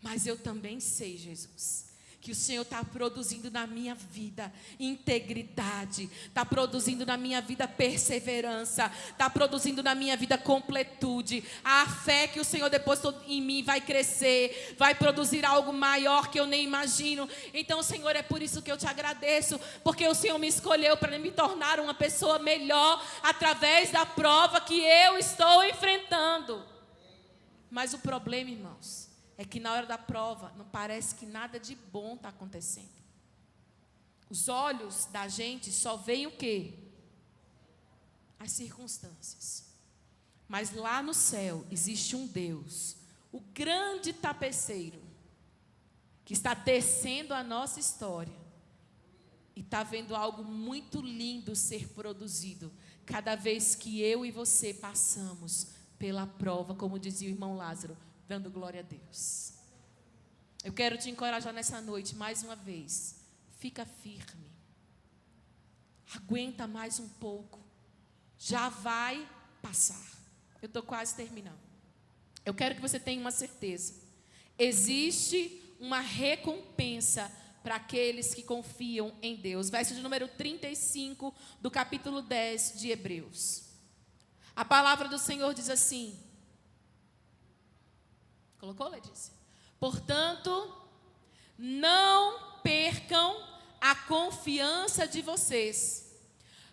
Mas eu também sei, Jesus, que o Senhor está produzindo na minha vida integridade, está produzindo na minha vida perseverança, está produzindo na minha vida completude. A fé que o Senhor depositou em mim vai crescer, vai produzir algo maior que eu nem imagino. Então, Senhor, é por isso que eu te agradeço, porque o Senhor me escolheu para me tornar uma pessoa melhor através da prova que eu estou enfrentando. Mas o problema, irmãos, é que na hora da prova não parece que nada de bom está acontecendo. Os olhos da gente só veem o quê? As circunstâncias. Mas lá no céu existe um Deus, o grande tapeceiro, que está tecendo a nossa história e está vendo algo muito lindo ser produzido cada vez que eu e você passamos pela prova, como dizia o irmão Lázaro, dando glória a Deus. Eu quero te encorajar nessa noite, mais uma vez. Fica firme. Aguenta mais um pouco. Já vai passar. Eu estou quase terminando. Eu quero que você tenha uma certeza. Existe uma recompensa para aqueles que confiam em Deus. Verso de número 35 do capítulo 10 de Hebreus. A palavra do Senhor diz assim. Colocou, Letícia? Portanto, não percam a confiança de vocês.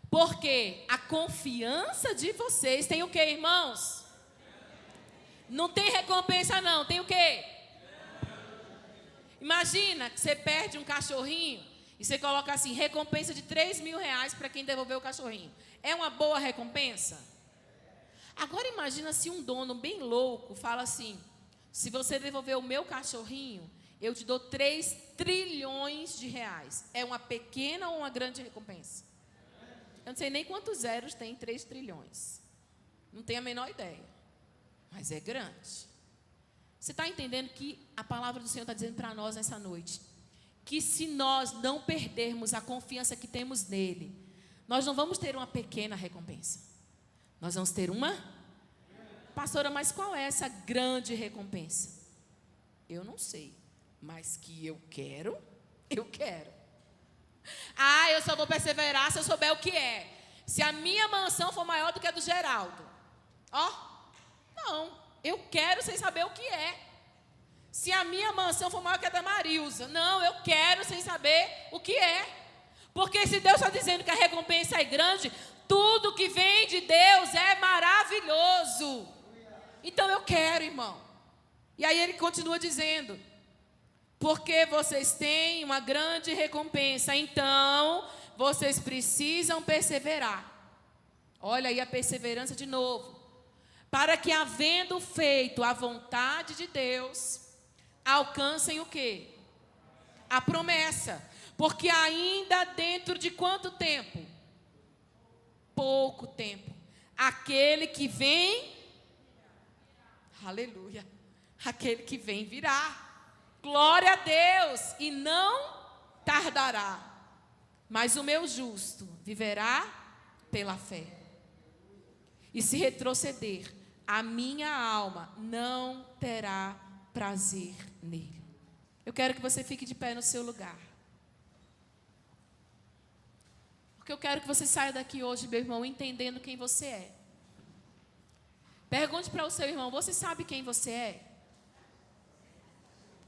Porque a confiança de vocês tem o quê, irmãos? Não tem recompensa não, tem o quê? Imagina que você perde um cachorrinho e você coloca assim, recompensa de R$3.000 para quem devolveu o cachorrinho. É uma boa recompensa? Agora imagina se um dono bem louco fala assim, se você devolver o meu cachorrinho, eu te dou 3 trilhões de reais. É uma pequena ou uma grande recompensa? Eu não sei nem quantos zeros tem 3 trilhões. Não tenho a menor ideia. Mas é grande. Você está entendendo que a palavra do Senhor está dizendo para nós nessa noite, que se nós não perdermos a confiança que temos nele, nós não vamos ter uma pequena recompensa. Nós vamos ter uma... Pastora, mas qual é essa grande recompensa? Eu não sei, mas que eu quero, eu quero. Ah, eu só vou perseverar se eu souber o que é. Se a minha mansão for maior do que a do Geraldo. Não, eu quero sem saber o que é. Se a minha mansão for maior que a da Marilza. Não, eu quero sem saber o que é. Porque se Deus está dizendo que a recompensa é grande, tudo que vem de Deus é maravilhoso. Então eu quero, irmão. E aí ele continua dizendo, porque vocês têm uma grande recompensa, então vocês precisam perseverar. Olha aí a perseverança de novo. Para que, havendo feito a vontade de Deus, alcancem o quê? A promessa. Porque ainda dentro de quanto tempo? Pouco tempo. Aquele que vem, aleluia, aquele que vem virá. Glória a Deus, e não tardará. Mas o meu justo viverá pela fé. E se retroceder, a minha alma não terá prazer nele. Eu quero que você fique de pé no seu lugar. Porque eu quero que você saia daqui hoje, meu irmão, entendendo quem você é. Pergunte para o seu irmão, você sabe quem você é?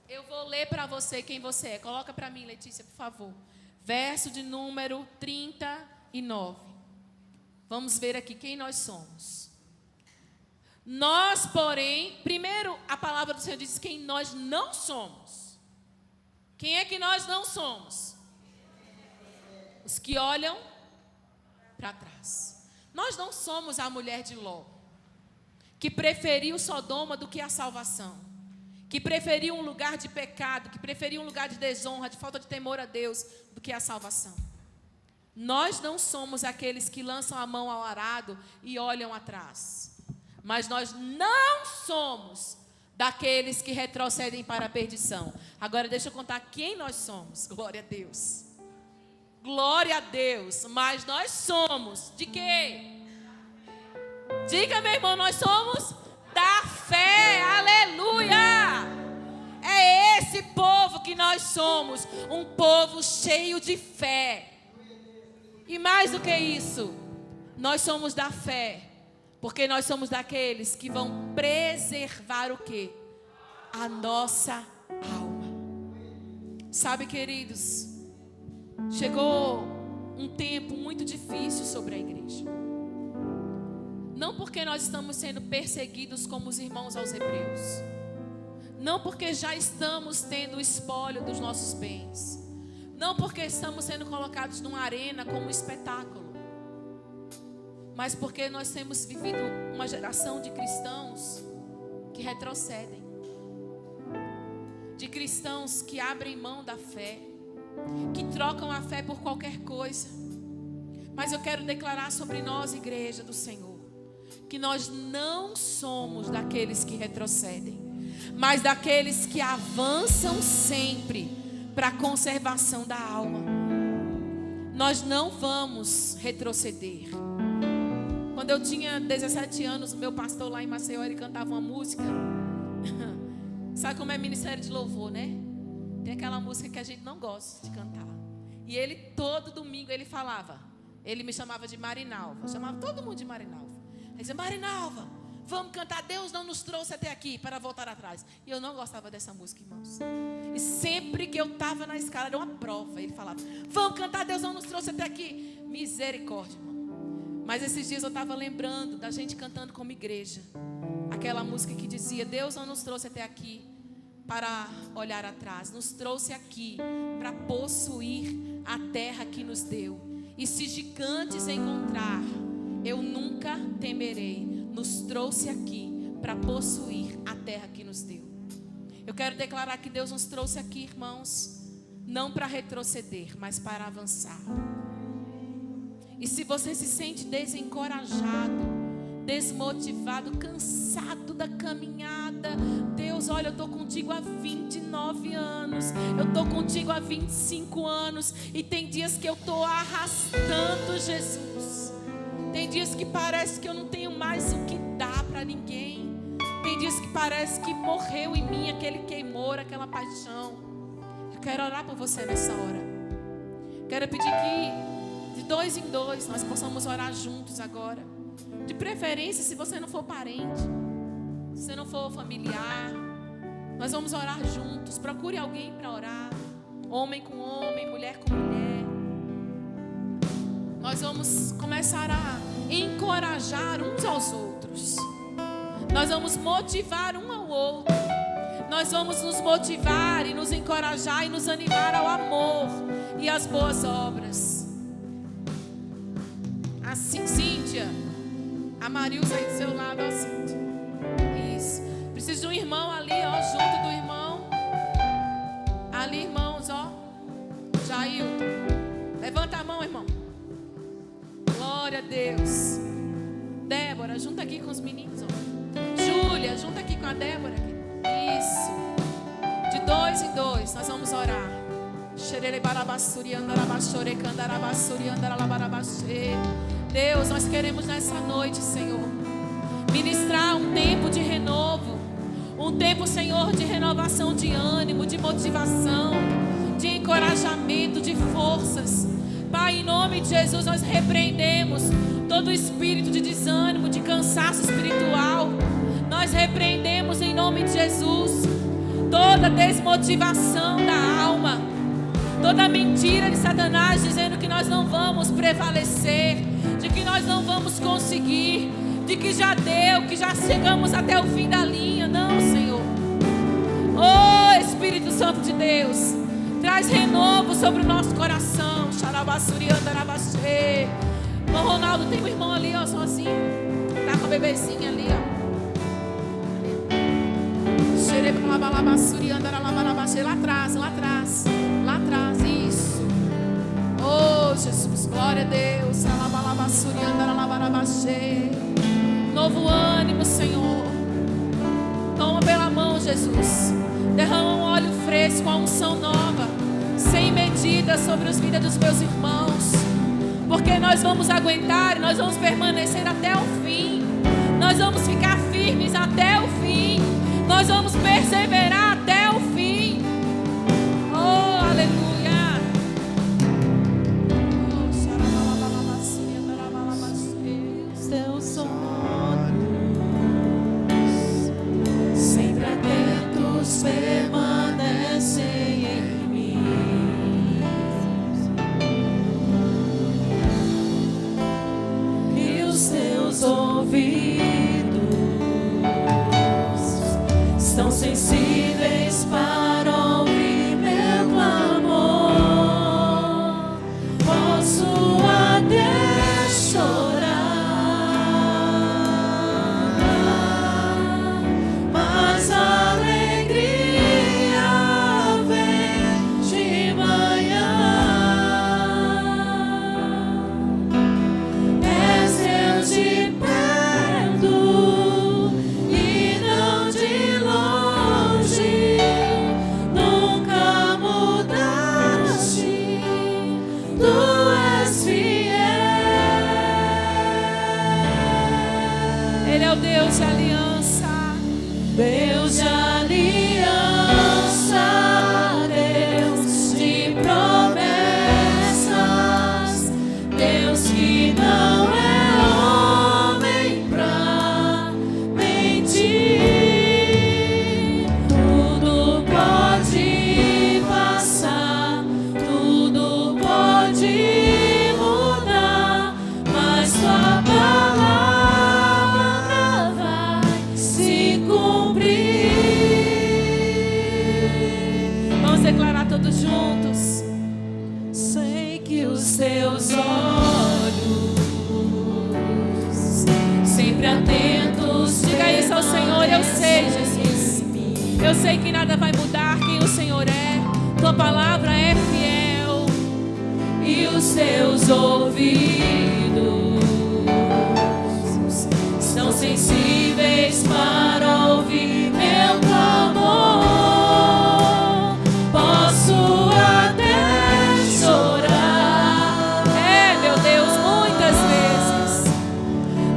Eu vou ler para você quem você é. Coloca para mim, Letícia, por favor. Verso de número 39. Vamos ver aqui quem nós somos. Nós, porém, primeiro a palavra do Senhor diz quem nós não somos. Quem é que nós não somos? Os que olham para trás. Nós não somos a mulher de Ló, que preferiu Sodoma do que a salvação, que preferiu um lugar de pecado, que preferiu um lugar de desonra, de falta de temor a Deus, do que a salvação. Nós não somos aqueles que lançam a mão ao arado e olham atrás, mas nós não somos daqueles que retrocedem para a perdição. Agora deixa eu contar quem nós somos. Glória a Deus. Glória a Deus. Mas nós somos de quê? Diga, meu irmão, nós somos da fé. Aleluia. É esse povo que nós somos, um povo cheio de fé. E mais do que isso, nós somos da fé, porque nós somos daqueles que vão preservar o quê? A nossa alma. Sabe, queridos, chegou um tempo muito difícil sobre a igreja. Não porque nós estamos sendo perseguidos como os irmãos aos hebreus. Não porque já estamos tendo o espólio dos nossos bens. Não porque estamos sendo colocados numa arena como um espetáculo. Mas porque nós temos vivido uma geração de cristãos que retrocedem. De cristãos que abrem mão da fé. Que trocam a fé por qualquer coisa. Mas eu quero declarar sobre nós, igreja do Senhor, que nós não somos daqueles que retrocedem, mas daqueles que avançam sempre para a conservação da alma. Nós não vamos retroceder. Quando eu tinha 17 anos, o meu pastor lá em Maceió, ele cantava uma música. Sabe como é ministério de louvor, né? Tem aquela música que a gente não gosta de cantar. E ele, todo domingo, ele falava. Ele me chamava de Marinalva. Chamava todo mundo de Marinalva. Ele dizia: Marinalva, vamos cantar Deus não nos trouxe até aqui para voltar atrás. E eu não gostava dessa música, irmãos. E sempre que eu estava na escala, era uma prova. Ele falava: vamos cantar Deus não nos trouxe até aqui. Misericórdia, irmão. Mas esses dias eu estava lembrando da gente cantando como igreja. Aquela música que dizia: Deus não nos trouxe até aqui para olhar atrás. Nos trouxe aqui para possuir a terra que nos deu. E se gigantes encontrar, eu nunca temerei. Nos trouxe aqui para possuir a terra que nos deu. Eu quero declarar que Deus nos trouxe aqui, irmãos, não para retroceder, mas para avançar. E se você se sente desencorajado, desmotivado, cansado da caminhada, Deus, olha, eu estou contigo há 29 anos, eu estou contigo há 25 anos, e tem dias que eu estou arrastando Jesus. Tem dias que parece que eu não tenho mais o que dar para ninguém. Tem dias que parece que morreu em mim aquele queimor, aquela paixão. Eu quero orar por você nessa hora. Quero pedir que de 2 em 2 nós possamos orar juntos agora. De preferência, se você não for parente, se você não for familiar, nós vamos orar juntos. Procure alguém para orar. Homem com homem, mulher com mulher. Nós vamos começar a encorajar uns aos outros. Nós vamos motivar um ao outro. Nós vamos nos motivar e nos encorajar e nos animar ao amor e às boas obras. Assim, Cíntia, a Marilza aí do seu lado, ó, Cíntia. Isso. Preciso de um irmão ali, ó, junto do irmão. Ali, irmãos, ó. Jailton. Levanta a mão, irmão. Glória a Deus. Débora, junta aqui com os meninos, ó. Júlia, junta aqui com a Débora. Isso. De 2 em 2, nós vamos orar. Deus, nós queremos nessa noite, Senhor, ministrar um tempo de renovo. Um tempo, Senhor, de renovação de ânimo, de motivação, de encorajamento, de forças. Pai, em nome de Jesus, nós repreendemos todo espírito de desânimo, de cansaço espiritual. Nós repreendemos em nome de Jesus toda desmotivação da alma, toda mentira de Satanás dizendo que nós não vamos prevalecer, de que nós não vamos conseguir, de que já deu, que já chegamos até o fim da linha. Não, Senhor. Oh, Espírito Santo de Deus, traz renovo sobre o nosso coração. Irmão Ronaldo, tem um irmão ali, ó, sozinho. Tá com a bebezinha ali, ó. Lá atrás, lá atrás. Lá atrás, isso. Oh, Jesus, glória a Deus. Novo ânimo, Senhor. Toma pela mão, Jesus. Derrama um óleo fresco, uma unção nova, sem medida, sobre as vidas dos meus irmãos. Porque nós vamos aguentar e nós vamos permanecer até o fim. Nós vamos ficar firmes até o fim. Nós vamos perseverar até o fim. seus ouvidos estão sensíveis para ouvir meu clamor. Posso até chorar, mas a alegria vem de manhã. És Deus de perto e não de longe, nunca mudaste, tu és fiel. Ele é o Deus de aliança, Deus de aliança, Deus de promessas, Deus que não é homem pra mentir. Tudo pode passar, tudo pode mudar, mas tua palavra vai se cumprir. Vamos declarar todos juntos. Sei que os teus olhos sempre atentos. Diga isso ao Senhor. Eu sei, Jesus. Eu sei que nada vai mudar quem o Senhor é. Tua palavra é fiel. E os teus ouvidos estão sensíveis para ouvir meu clamor. Posso até chorar, meu Deus, muitas vezes,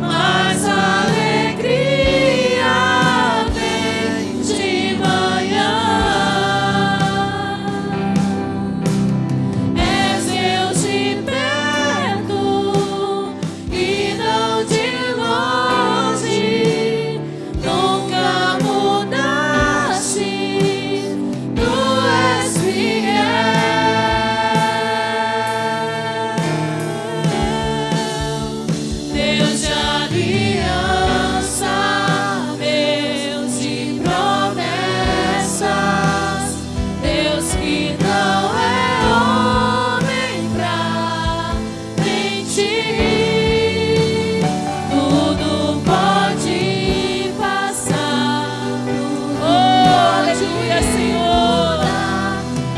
mas a alegria vem de manhã. És Deus de perto e não de longe, nunca mudaste, tu és fiel. Deus de aliança, Deus de promessas, Deus que não é homem pra mentir. Tudo pode passar, aleluia, Senhor,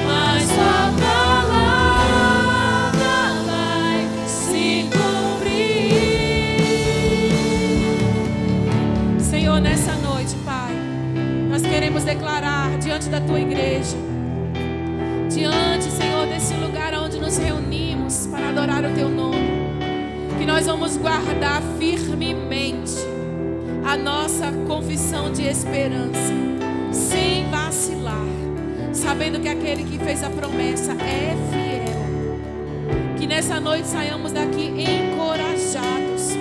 mas tua palavra vai se cumprir. Senhor, nessa noite, Pai, nós queremos declarar diante da tua igreja, diante, Senhor, desse lugar onde nos reunimos para adorar o teu nome, que nós vamos guardar firmemente a nossa confissão de esperança, sem vacilar, sabendo que aquele que fez a promessa é fiel. Que nessa noite saiamos daqui encorajados,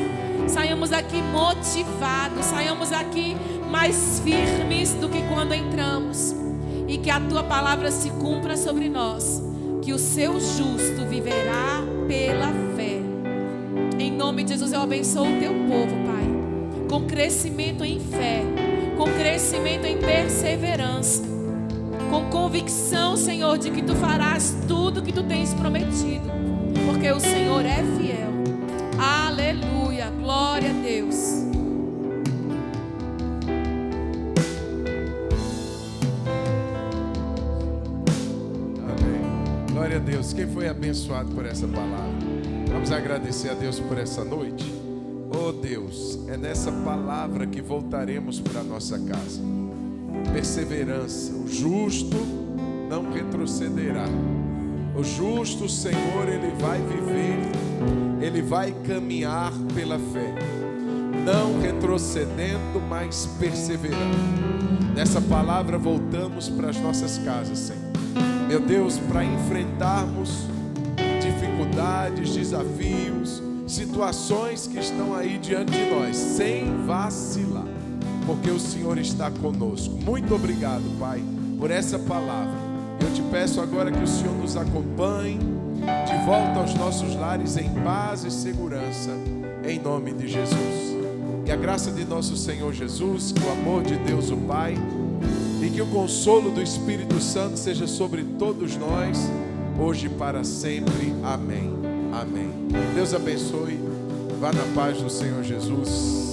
saiamos daqui motivados, saiamos daqui mais firmes do que quando entramos, e que a tua palavra se cumpra sobre nós, que o seu justo viverá pela fé. Em nome de Jesus eu abençoo o teu povo, Pai, com crescimento em fé, com crescimento em perseverança, com convicção, Senhor, de que tu farás tudo que tu tens prometido, porque o Senhor é fiel. Aleluia, glória a Deus. Amém. Glória a Deus. Quem foi abençoado por essa palavra? Vamos agradecer a Deus por essa noite. Oh Deus, é nessa palavra que voltaremos para a nossa casa. Perseverança. O justo não retrocederá. O justo, Senhor, ele vai viver, ele vai caminhar pela fé, não retrocedendo, mas perseverando. Nessa palavra voltamos para as nossas casas, Senhor. Meu Deus, para enfrentarmos dificuldades, desafios, situações que estão aí diante de nós, sem vacilar, porque o Senhor está conosco. Muito obrigado, Pai, por essa palavra. Eu te peço agora que o Senhor nos acompanhe, de volta aos nossos lares em paz e segurança, em nome de Jesus. Que a graça de nosso Senhor Jesus, que o amor de Deus o Pai e que o consolo do Espírito Santo seja sobre todos nós, hoje e para sempre. Amém. Amém. Deus abençoe. Vá na paz do Senhor Jesus.